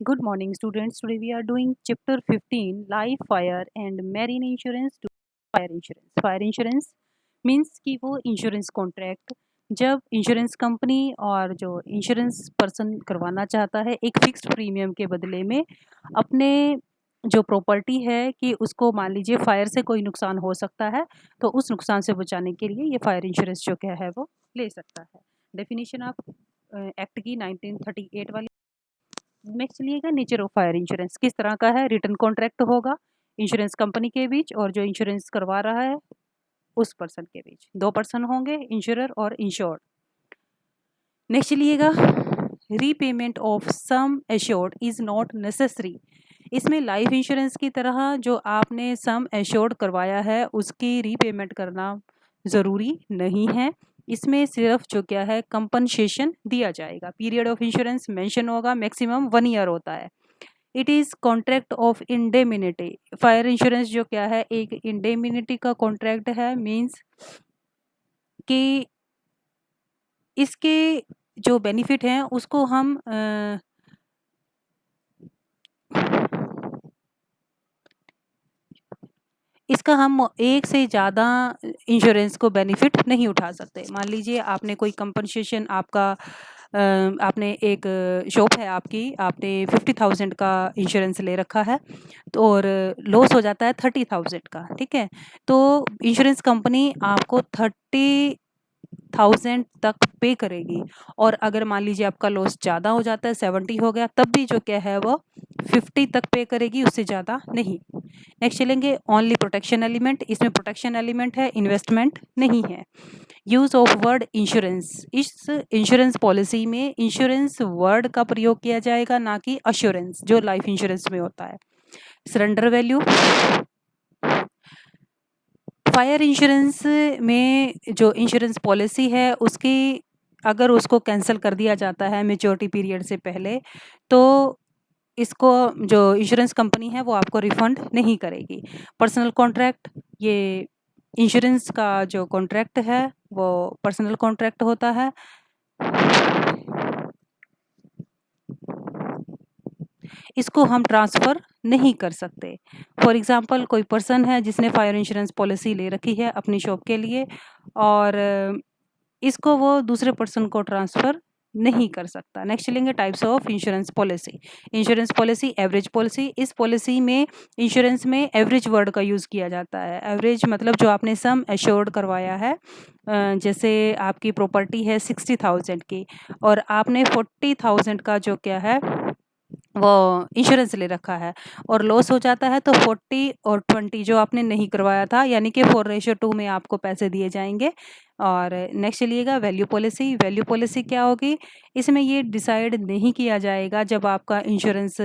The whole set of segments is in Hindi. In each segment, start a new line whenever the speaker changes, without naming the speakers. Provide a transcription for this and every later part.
Good morning, students. Today we are doing chapter 15 Life, Fire and Marine Insurance to Fire Insurance. Fire Insurance means कि वो इंश्योरेंस कॉन्ट्रैक्ट जब इंश्योरेंस कंपनी और जो इंश्योरेंस पर्सन करवाना चाहता है एक फिक्स्ड प्रीमियम के बदले में अपने जो प्रॉपर्टी है कि उसको मान लीजिए फायर से कोई नुकसान हो सकता है, तो उस नुकसान से बचाने के लिए ये फायर इंश्योरेंस जो क्या है वो ले सकता है। डेफिनेशन ऑफ एक्ट की 1938 वाली। नेक्स्ट चलिएगा नेचर ऑफ फायर इंश्योरेंस किस तरह का है। रिटर्न कॉन्ट्रैक्ट होगा इंश्योरेंस कंपनी के बीच और जो इंश्योरेंस करवा रहा है उस पर्सन के बीच। दो पर्सन होंगे, इंश्योरर और इंश्योर्ड। नेक्स्ट चलिएगा repayment of sum assured is not necessary. इसमें लाइफ इंश्योरेंस की तरह जो आपने सम एश्योर्ड करवाया है उसकी रीपेमेंट करना ज़रूरी नहीं है। इसमें सिर्फ जो क्या है कंपनसेशन दिया जाएगा। पीरियड ऑफ इंश्योरेंस मेंशन होगा, मैक्सिमम 1 ईयर होता है। It is contract of indemnity. Fire insurance जो क्या है एक इंडेमिनिटी का कॉन्ट्रैक्ट है। मीन्स कि इसके जो बेनिफिट हैं उसको हम इसका हम एक से ज़्यादा इंश्योरेंस को बेनिफिट नहीं उठा सकते। मान लीजिए आपने कोई कंपनसेशन आपका आपने एक शॉप है आपकी, आपने 50,000 का इंश्योरेंस ले रखा है तो और लॉस हो जाता है 30,000 का, ठीक है। तो इंश्योरेंस कंपनी आपको 30,000 तक पे करेगी और अगर मान लीजिए आपका लॉस ज़्यादा हो जाता है 70 हो गया तब भी जो क्या है वो 50 तक पे करेगी, उससे ज़्यादा नहीं। नेक्स्ट चलेंगे ओनली प्रोटेक्शन एलिमेंट। इसमें प्रोटेक्शन एलिमेंट है, इन्वेस्टमेंट नहीं है। Use of word insurance. इस इंश्योरेंस पॉलिसी में इंश्योरेंस वर्ड का प्रयोग किया जाएगा, ना कि अश्योरेंस जो लाइफ इंश्योरेंस में होता है। Surrender value. फायर इंश्योरेंस में जो इंश्योरेंस पॉलिसी है उसकी अगर उसको कैंसिल कर दिया जाता है मैच्योरिटी पीरियड से पहले, तो इसको जो इंश्योरेंस कंपनी है वो आपको रिफंड नहीं करेगी। पर्सनल कॉन्ट्रैक्ट, ये इंश्योरेंस का जो कॉन्ट्रैक्ट है वो पर्सनल कॉन्ट्रैक्ट होता है। इसको हम ट्रांसफ़र नहीं कर सकते। फॉर एग्ज़ाम्पल कोई पर्सन है जिसने फायर इंश्योरेंस पॉलिसी ले रखी है अपनी शॉप के लिए और इसको वो दूसरे पर्सन को ट्रांसफ़र नहीं कर सकता। नेक्स्ट चलेंगे types of insurance policy. Insurance policy, average policy. इस पॉलिसी में इंश्योरेंस में एवरेज वर्ड का यूज़ किया जाता है। एवरेज मतलब जो आपने सम एश्योर्ड करवाया है, जैसे आपकी प्रॉपर्टी है 60,000 की और आपने 40,000 का जो क्या है वो इंश्योरेंस ले रखा है और लॉस हो जाता है तो 40 और 20 जो आपने नहीं करवाया था यानी कि 4:2 में आपको पैसे दिए जाएंगे। और नेक्स्ट चलिएगा वैल्यू पॉलिसी। वैल्यू पॉलिसी क्या होगी? इसमें ये डिसाइड नहीं किया जाएगा जब आपका इंश्योरेंस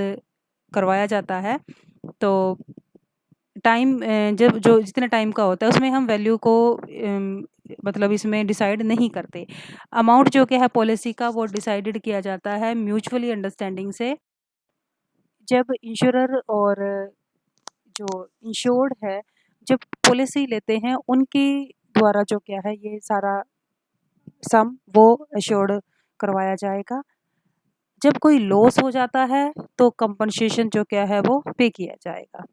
करवाया जाता है तो टाइम जब जो जितने टाइम का होता है उसमें हम वैल्यू को मतलब इसमें डिसाइड नहीं करते। अमाउंट जो क्या है पॉलिसी का वो डिसाइडेड किया जाता है म्यूचुअली अंडरस्टैंडिंग से। जब इंश्योरर और जो इंश्योर्ड है जब पॉलिसी लेते हैं उनके द्वारा जो क्या है ये सारा सम वो एश्योर्ड करवाया जाएगा। जब कोई लॉस हो जाता है तो कंपनसेशन जो क्या है वो पे किया जाएगा।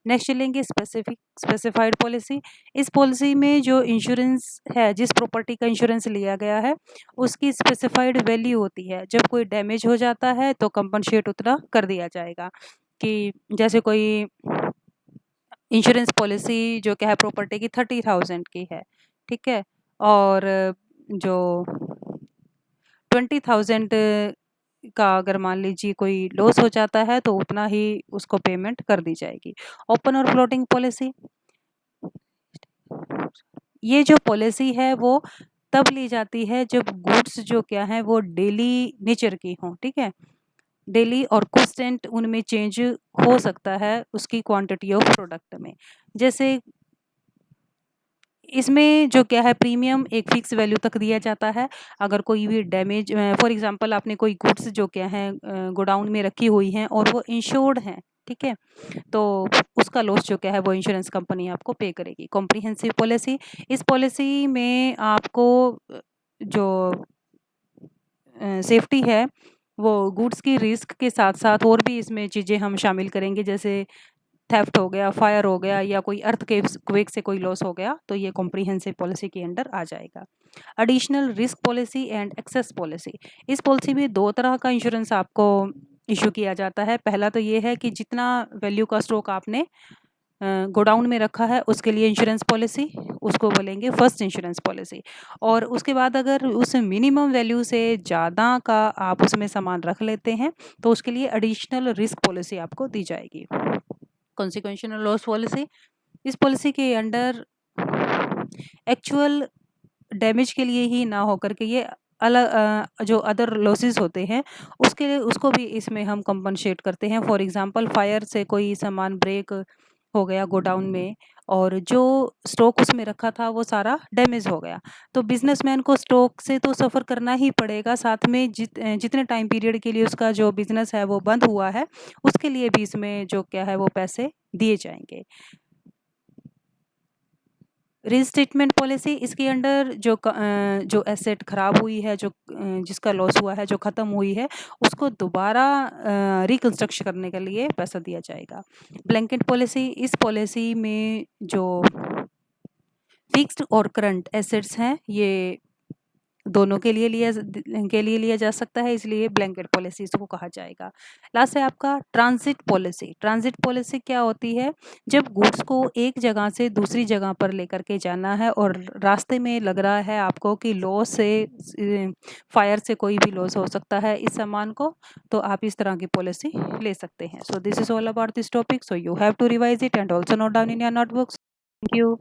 नेक्स्ट चलेंगे स्पेसिफाइड पॉलिसी। इस पॉलिसी में जो इंश्योरेंस है, जिस प्रॉपर्टी का इंश्योरेंस लिया गया है उसकी स्पेसिफाइड वैल्यू होती है। जब कोई डैमेज हो जाता है तो कंपनसेट उतना कर दिया जाएगा कि जैसे कोई इंश्योरेंस पॉलिसी जो क्या है प्रॉपर्टी की 30,000 की है, ठीक है, और जो 20,000 का अगर मान लीजिए कोई लॉस हो जाता है तो उतना ही उसको पेमेंट कर दी जाएगी। ओपन और फ्लोटिंग पॉलिसी, ये जो पॉलिसी है वो तब ली जाती है जब गुड्स जो क्या है वो डेली नेचर की हों, ठीक है। डेली और कांस्टेंट उनमें चेंज हो सकता है उसकी क्वांटिटी ऑफ प्रोडक्ट में। जैसे इसमें जो क्या है प्रीमियम एक फिक्स वैल्यू तक दिया जाता है। अगर कोई भी डैमेज फॉर एग्जांपल आपने कोई गुड्स जो क्या है गोडाउन में रखी हुई हैं और वो इंश्योर्ड हैं, ठीक है, तो उसका लॉस जो क्या है वो इंश्योरेंस कंपनी आपको पे करेगी। कॉम्प्रिहेंसिव पॉलिसी, इस पॉलिसी में आपको जो सेफ्टी है वो गुड्स की रिस्क के साथ-साथ और भी इसमें चीज़ें हम शामिल करेंगे, जैसे थेफ्ट हो गया, फायर हो गया या कोई अर्थक्वेक्स क्वेक से कोई लॉस हो गया, तो ये कॉम्प्रिहेंसिव पॉलिसी के अंडर आ जाएगा। Additional risk policy and access policy. इस पॉलिसी में 2 तरह का इंश्योरेंस आपको इश्यू किया जाता है। पहला तो ये है कि जितना वैल्यू का स्टॉक आपने गोडाउन में रखा है उसके लिए इंश्योरेंस पॉलिसी, उसको बोलेंगे फर्स्ट इंश्योरेंस पॉलिसी। और उसके बाद अगर उस मिनिमम वैल्यू से ज़्यादा का आप उसमें सामान रख लेते हैं, तो उसके लिए एडिशनल रिस्क पॉलिसी आपको दी जाएगी। Consequential loss policy. इस पॉलिसी के अंडर एक्चुअल डैमेज के लिए ही ना होकर के ये जो अदर लॉसेस होते हैं उसके लिए उसको भी इसमें हम कंपनसेट करते हैं। फॉर एग्जांपल फायर से कोई सामान ब्रेक हो गया गोडाउन में और जो स्टॉक उसमें रखा था वो सारा डैमेज हो गया, तो बिजनेसमैन को स्टॉक से तो सफ़र करना ही पड़ेगा, साथ में जितने टाइम पीरियड के लिए उसका जो बिजनेस है वो बंद हुआ है उसके लिए भी इसमें जो क्या है वो पैसे दिए जाएंगे। रीस्टेटमेंट पॉलिसी, इसके अंडर जो एसेट खराब हुई है, जिसका लॉस हुआ है, जो ख़त्म हुई है, उसको दोबारा रिकंस्ट्रक्शन करने के लिए पैसा दिया जाएगा। ब्लैंकेट पॉलिसी, इस पॉलिसी में जो फिक्स्ड और करंट एसेट्स हैं, ये दोनों के लिए लिया जा सकता है, इसलिए ब्लैंकेट पॉलिसी इसको कहा जाएगा। लास्ट है आपका ट्रांजिट पॉलिसी। ट्रांजिट पॉलिसी क्या होती है? जब गुड्स को एक जगह से दूसरी जगह पर लेकर के जाना है और रास्ते में लग रहा है आपको कि लॉस से फायर से कोई भी लॉस हो सकता है इस सामान को, तो आप इस तरह की पॉलिसी ले सकते हैं। So this is all about this topic, so you have to revise it and also note down in your notebooks. Thank you.